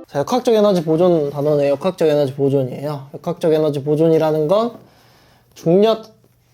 자, 역학적 에너지 보존 단원의 역학적 에너지 보존이에요. 역학적 에너지 보존이라는 건 중력,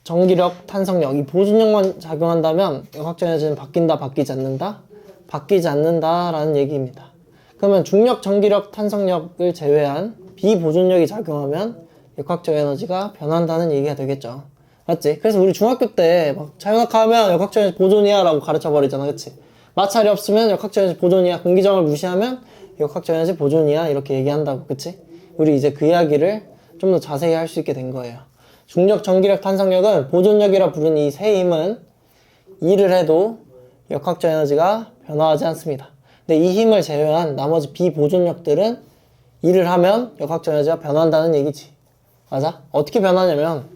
전기력, 탄성력 이 보존력만 작용한다면 역학적 에너지는 바뀐다, 바뀌지 않는다? 바뀌지 않는다 라는 얘기입니다. 그러면 중력, 전기력, 탄성력을 제외한 비보존력이 작용하면 역학적 에너지가 변한다는 얘기가 되겠죠. 맞지? 그래서 우리 중학교 때 막 자연학하면 역학적 에너지 보존이야 라고 가르쳐 버리잖아. 그치? 마찰이 없으면 역학적 에너지 보존이야. 공기정을 무시하면 역학적 에너지 보존이야. 이렇게 얘기한다고. 그치? 우리 이제 그 이야기를 좀 더 자세히 할 수 있게 된 거예요. 중력, 전기력, 탄성력은 보존력이라 부르는 이 세 힘은 일을 해도 역학적 에너지가 변화하지 않습니다. 근데 이 힘을 제외한 나머지 비보존력들은 일을 하면 역학적 에너지가 변한다는 얘기지. 맞아? 어떻게 변하냐면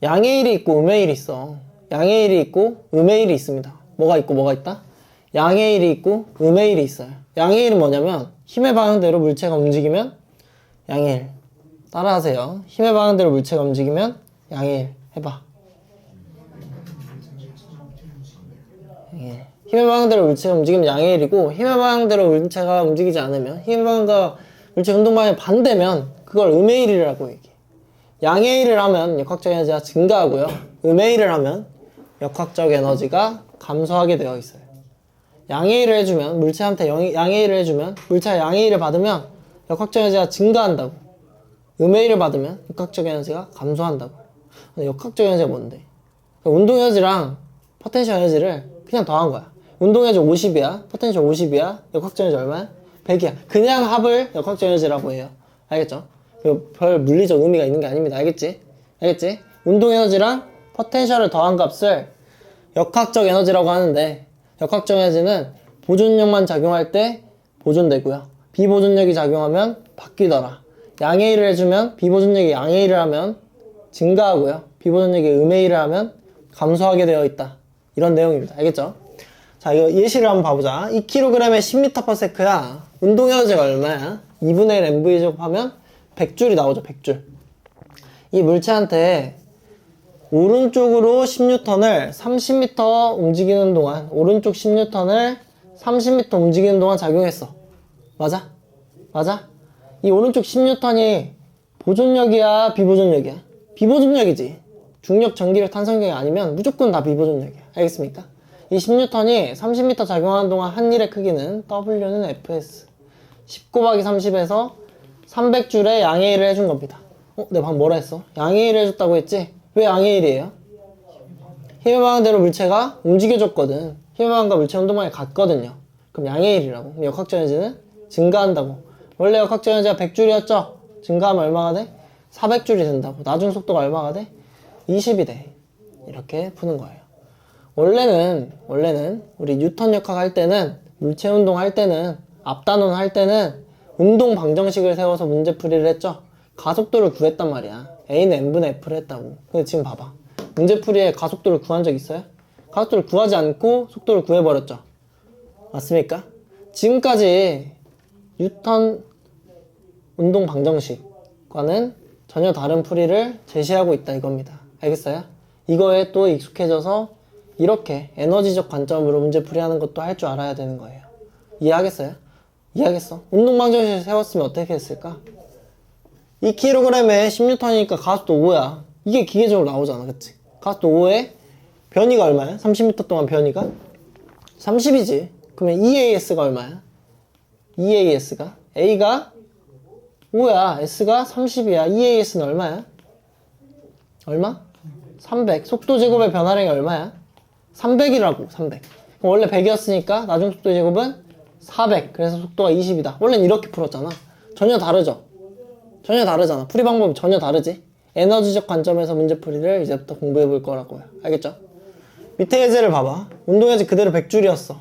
양의 일이 있고 음의 일이 있어. 양의 일이 있고 음의 일이 있습니다. 뭐가 있고 뭐가 있다? 양의 일이 있고 음의 일이 있어요. 양의 일은 뭐냐면 힘의 방향대로 물체가 움직이면 양의 일. 따라하세요. 힘의 방향대로 물체가 움직이면 양의 일. 해봐. 양의 일. 힘의 방향대로 물체가 움직이면 양의 일이고 힘의 방향대로 물체가 움직이지 않으면 힘의 방향과 물체 운동 방향이 반대면 그걸 음의 일이라고 얘기해. 양의 일을 하면 역학적 에너지가 증가하고요. 음의 일을 하면 역학적 에너지가 감소하게 되어 있어요. 양의 일을 해주면 물체한테 양의 일을 해주면 물체가 양의 일을 받으면 역학적 에너지가 증가한다고. 음의 일을 받으면 역학적 에너지가 감소한다고. 근데 역학적 에너지가 뭔데? 운동 에너지랑 포텐셜 에너지를 그냥 더한 거야. 운동 에너지 50이야. 포텐셜 50이야. 역학적 에너지 얼마야? 100이야. 그냥 합을 역학적 에너지라고 해요. 알겠죠? 별 물리적 의미가 있는 게 아닙니다. 알겠지? 알겠지? 운동 에너지랑 포텐셜을 더한 값을 역학적 에너지라고 하는데 역학적 에너지는 보존력만 작용할 때 보존되고요. 비보존력이 작용하면 바뀌더라. 양의 일을 해주면 비보존력이 양의 일을 하면 증가하고요. 비보존력이 음의 일을 하면 감소하게 되어 있다. 이런 내용입니다. 알겠죠? 자, 이거 예시를 한번 봐보자. 2kg에 10m/s야. 운동 에너지가 얼마야? 2분의 1 mv 제곱하면 100줄이 나오죠. 100줄. 이 물체한테 오른쪽으로 10N을 30m 움직이는 동안 오른쪽 10N을 30m 움직이는 동안 작용했어. 맞아? 맞아? 이 오른쪽 10N이 보존력이야? 비보존력이야? 비보존력이지. 중력, 전기력, 탄성력이 아니면 무조건 다 비보존력이야. 알겠습니까? 이 10N이 30m 작용하는 동안 한 일의 크기는 W는 Fs 10 곱하기 30에서 300줄의 양의 일을 해준 겁니다. 내가 방금 뭐라 했어? 양의 일을 해줬다고 했지? 왜 양의 일이에요? 힘의 방향대로 물체가 움직여줬거든. 힘의 방향과 물체 운동방향이 같거든요. 그럼 양의 일이라고. 그럼 역학적 에너지는 증가한다고. 원래 역학적 에너지가 100줄이었죠? 증가하면 얼마가 돼? 400줄이 된다고. 나중 속도가 얼마가 돼? 20이 돼. 이렇게 푸는 거예요. 원래는 우리 뉴턴 역학 할 때는 물체 운동 할 때는 앞단원 할 때는 운동 방정식을 세워서 문제풀이를 했죠. 가속도를 구했단 말이야. A는 n분의 F를 했다고. 근데 지금 봐봐. 문제풀이에 가속도를 구한 적 있어요? 가속도를 구하지 않고 속도를 구해버렸죠. 맞습니까? 지금까지 뉴턴 운동 방정식과는 전혀 다른 풀이를 제시하고 있다 이겁니다. 알겠어요? 이거에 또 익숙해져서 이렇게 에너지적 관점으로 문제풀이하는 것도 할 줄 알아야 되는 거예요. 이해하겠어요? 이해하겠어? 운동 방정식을 세웠으면 어떻게 했을까? 2kg에 10N이니까 가속도 5야. 이게 기계적으로 나오잖아. 그치? 가속도 5에 변이가 얼마야? 30m 동안 변이가? 30이지. 그러면 EAS가 얼마야? EAS가? A가 5야. S가 30이야. EAS는 얼마야? 얼마? 300. 속도 제곱의 변화량이 얼마야? 300이라고. 300. 그럼 원래 100이었으니까 나중 속도 제곱은 400. 그래서 속도가 20이다. 원래는 이렇게 풀었잖아. 전혀 다르죠? 전혀 다르잖아. 풀이 방법이 전혀 다르지? 에너지적 관점에서 문제풀이를 이제부터 공부해 볼 거라고요. 알겠죠? 밑에 예제를 봐봐. 운동 예제 그대로 100줄이었어.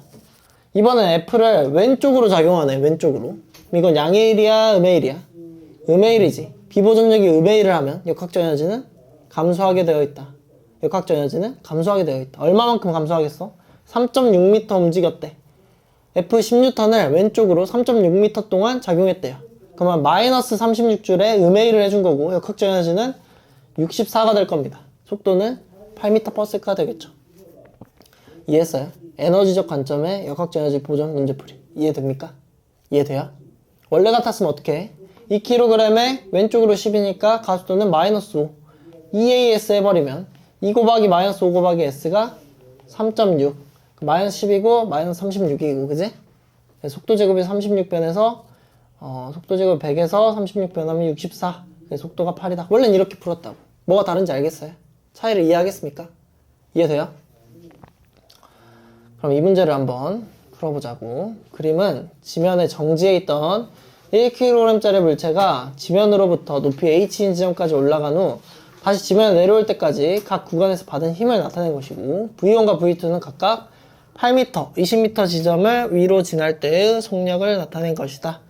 이번엔 F를 왼쪽으로 작용하네. 왼쪽으로. 이건 양의 일이야? 음의 일이야? 음의 일이지. 비보존력이 음의 일을 하면 역학적 에너지는 감소하게 되어 있다. 역학적 에너지는 감소하게 되어 있다. 얼마만큼 감소하겠어? 3.6m 움직였대. F 10N을 왼쪽으로 3.6m 동안 작용했대요. 그러면 마이너스 36줄에 음의 일을 해준 거고 역학적 에너지는 64가 될 겁니다. 속도는 8m/s가 되겠죠. 이해했어요? 에너지적 관점의 역학적 에너지 보존 문제풀이. 이해됩니까? 이해돼요? 원래 같았으면 어떻게 해? 2kg에 왼쪽으로 10이니까 가속도는 마이너스 5. 2as 해버리면 2 곱하기 마이너스 5 곱하기 s가 3.6. 마이너스 10이고 마이너스 36이고 그지? 속도 제곱이 36 변해서 속도 제곱 100에서 36 변하면 64. 속도가 8이다. 원래는 이렇게 풀었다고. 뭐가 다른지 알겠어요? 차이를 이해하겠습니까? 이해돼요? 그럼 이 문제를 한번 풀어보자고. 그림은 지면에 정지해 있던 1kg짜리 물체가 지면으로부터 높이 h인 지점까지 올라간 후 다시 지면에 내려올 때까지 각 구간에서 받은 힘을 나타낸 것이고 V1과 V2는 각각 8m, 20m 지점을 위로 지날 때의 속력을 나타낸 것이다.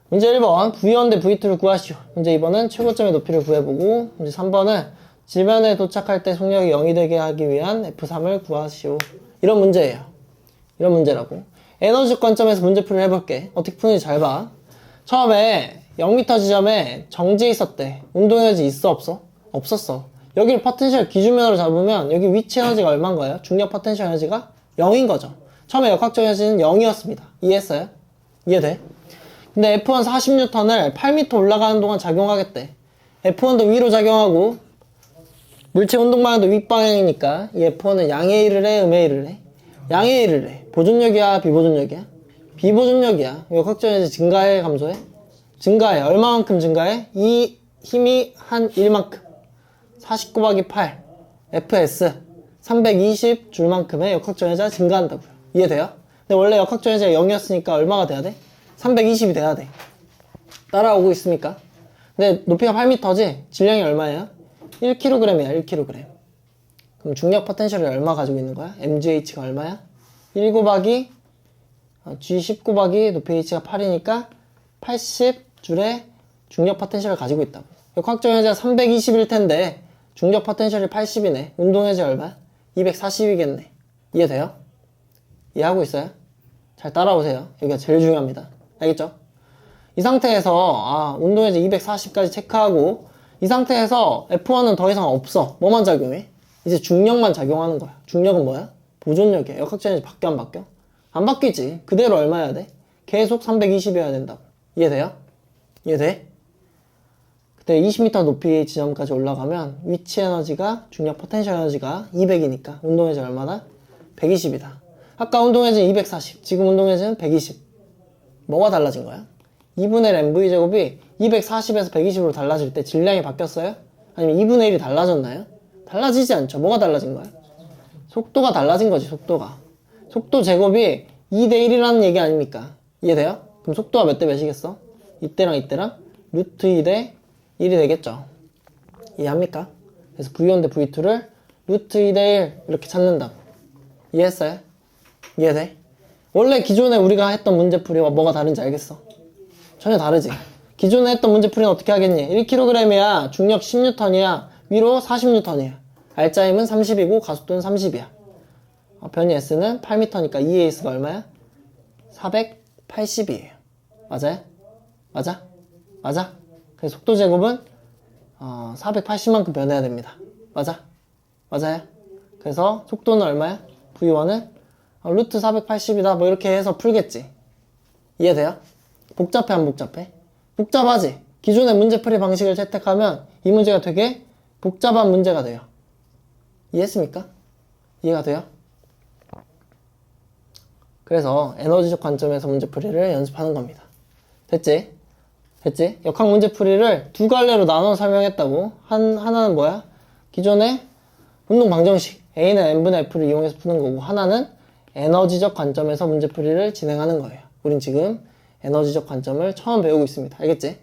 문제 1번 V1 대 V2를 구하시오. 문제 2번은 최고점의 높이를 구해보고 문제 3번은 지면에 도착할 때 속력이 0이 되게 하기 위한 F3을 구하시오. 이런 문제예요. 이런 문제라고. 에너지 관점에서 문제풀이를 해볼게. 어떻게 푸는지 잘 봐. 처음에 0m 지점에 정지해 있었대. 운동에너지 있어 없어? 없었어. 여기를 포텐셜 기준면으로 잡으면 여기 위치 에너지가 얼마인 거예요? 중력 포텐셜 에너지가 0인 거죠. 처음에 역학적 에너지는 0이었습니다. 이해했어요? 이해돼? 근데 F1 40N을 8m 올라가는 동안 작용하겠대. F1도 위로 작용하고 물체 운동 방향도 윗방향이니까 이 F1은 양의 일을 해, 음의 일을 해? 양의 일을 해. 보존력이야, 비보존력이야? 비보존력이야. 역학적 에너지 증가해, 감소해? 증가해. 얼마만큼 증가해? 이 힘이 한 1만큼. 40 곱하기 8 FS 320 줄만큼의 역학적 에너지가 증가한다고요. 이해돼요? 근데 원래 역학적 에너지가 0이었으니까 얼마가 돼야 돼? 320이 돼야 돼. 따라오고 있습니까? 근데 높이가 8m지? 질량이 얼마예요? 1kg이야 1kg. 그럼 중력 포텐셜이 얼마 가지고 있는 거야? mgh가 얼마야? 1 곱하기 g10 곱하기 높이 h가 8이니까 80줄의 중력 포텐셜을 가지고 있다고. 역학적 에너지가 320일 텐데 중력 포텐셜이 80이네. 운동 에너지 얼마야? 240이겠네. 이해돼요? 이해하고 있어요? 잘 따라오세요. 여기가 제일 중요합니다. 알겠죠? 이 상태에서 운동 에너지 240까지 체크하고 이 상태에서 F1은 더 이상 없어. 뭐만 작용해? 이제 중력만 작용하는 거야. 중력은 뭐야? 보존력이야. 역학적 에너지 바뀌어 안 바뀌어? 안 바뀌지. 그대로 얼마여야 돼? 계속 320이어야 된다고. 이해돼요? 이해돼? 그때 20m 높이 지점까지 올라가면 위치 에너지가 중력 포텐셜 에너지가 200이니까 운동 에너지 얼마나? 120이다. 아까 운동 에너지는 240, 지금 운동 에너지는 120. 뭐가 달라진 거야? 2분의 1 mv 제곱이 240에서 120으로 달라질 때 질량이 바뀌었어요? 아니면 2분의 1이 달라졌나요? 달라지지 않죠. 뭐가 달라진 거야? 속도가 달라진 거지, 속도가. 속도 제곱이 2대 1이라는 얘기 아닙니까? 이해돼요? 그럼 속도가 몇 대 몇이겠어? 이때랑 이때랑 루트 2대 1이 되겠죠. 이해합니까? 그래서 V1 대 V2를 루트 2대 1 이렇게 찾는다고. 이해했어요? 이해돼? 원래 기존에 우리가 했던 문제풀이와 뭐가 다른지 알겠어? 전혀 다르지? 기존에 했던 문제풀이는 어떻게 하겠니? 1kg이야, 중력 10N이야, 위로 40N이야. 알짜힘은 30이고 가속도는 30이야. 변이 S는 8m니까 2As가 얼마야? 480이에요. 맞아요? 맞아? 맞아? 그래서 속도 제곱은 480만큼 변해야 됩니다. 맞아? 맞아요? 그래서 속도는 얼마야? V1은 루트 480이다 뭐 이렇게 해서 풀겠지. 이해돼요? 복잡해 안 복잡해? 복잡하지? 기존의 문제풀이 방식을 채택하면 이 문제가 되게 복잡한 문제가 돼요. 이해했습니까? 이해가 돼요? 그래서 에너지적 관점에서 문제풀이를 연습하는 겁니다. 됐지? 됐지? 역학 문제풀이를 두 갈래로 나눠 설명했다고. 하나는 뭐야? 기존의 운동 방정식 A는 n분의 F를 이용해서 푸는 거고, 하나는 에너지적 관점에서 문제풀이를 진행하는 거예요. 우린 지금 에너지적 관점을 처음 배우고 있습니다. 알겠지?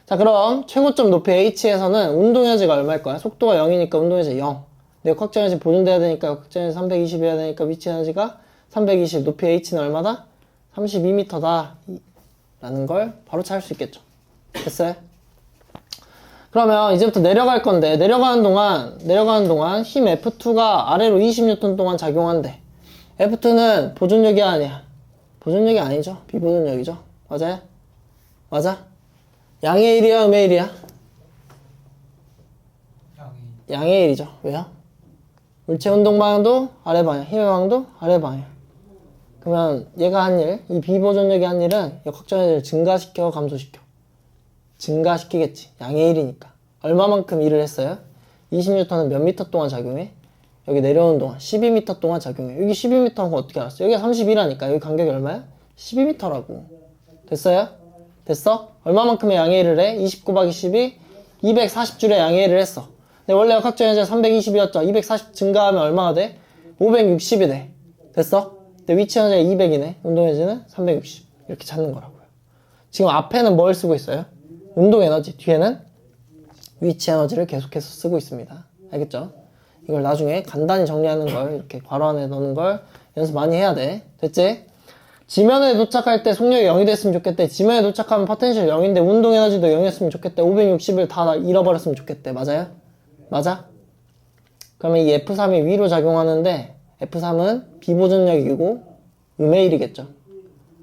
자, 그럼 최고점 높이 H에서는 운동 에너지가 얼마일 거야? 속도가 0이니까 운동 에너지 0. 근데 역학적 에너지 보존돼야 되니까 역학적 에너지 320이어야 되니까 위치 에너지가 320. 높이 H는 얼마다? 32m다. 라는 걸 바로 찾을 수 있겠죠. 됐어요? 그러면 이제부터 내려갈 건데, 내려가는 동안 힘 F2가 아래로 20N 동안 작용한대. F2는 보존력이 아니야. 보존력이 아니죠. 비보존력이죠. 맞아요? 맞아? 양의 일이야, 음의 일이야? 양의 일이죠. 왜요? 물체 운동 방향도 아래 방향, 힘의 방향도 아래 방향. 그러면 얘가 한 일, 이 비보존력이 한 일은 역학적 에너지를 증가시켜 감소시켜? 증가시키겠지. 양의 1이니까. 얼마만큼 일을 했어요? 20N은 몇 미터 동안 작용해? 여기 내려오는 동안 12m 동안 작용해. 여기 12m인 거 어떻게 알았어? 여기가 31이니까 여기 간격이 얼마야? 12m라고. 됐어요? 됐어? 얼마만큼의 양의 일을 해? 29 곱하기 12, 240줄의 양의 일을 했어. 근데 원래 역학적 에너지가 320이었죠? 240 증가하면 얼마가 돼? 560이 돼. 됐어? 근데 위치 에너지가 200이네. 운동 에너지는 360. 이렇게 찾는 거라고요. 지금 앞에는 뭘 쓰고 있어요? 운동 에너지. 뒤에는 위치 에너지를 계속해서 쓰고 있습니다. 알겠죠? 이걸 나중에 간단히 정리하는 걸 이렇게 괄호 안에 넣는 걸 연습 많이 해야 돼. 됐지? 지면에 도착할 때 속력이 0이 됐으면 좋겠대. 지면에 도착하면 포텐셜 0인데 운동 에너지도 0이었으면 좋겠대. 560을 다 잃어버렸으면 좋겠대. 맞아요? 맞아? 그러면 이 F3이 위로 작용하는데 F3은 비보존력이고 음의 1이겠죠.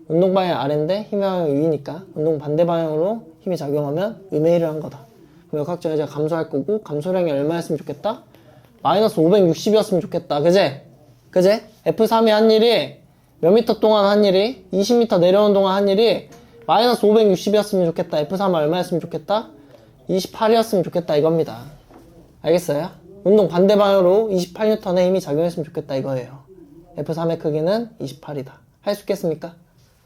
운동 방향 아래인데 힘의 방향이 위니까 운동 반대 방향으로 힘이 작용하면 음의 1을 한 거다. 그럼 역학적 에너지가 감소할 거고 감소량이 얼마였으면 좋겠다? 마이너스 560이었으면 좋겠다. 그제? 그제? F3이 한 일이 몇 미터 동안 한 일이 20m 내려오는 동안 한 일이 마이너스 560이었으면 좋겠다. F3은 얼마였으면 좋겠다? 28이었으면 좋겠다 이겁니다. 알겠어요? 운동 반대 방향으로 28N의 힘이 작용했으면 좋겠다 이거예요. F3의 크기는 28이다. 할 수 있겠습니까?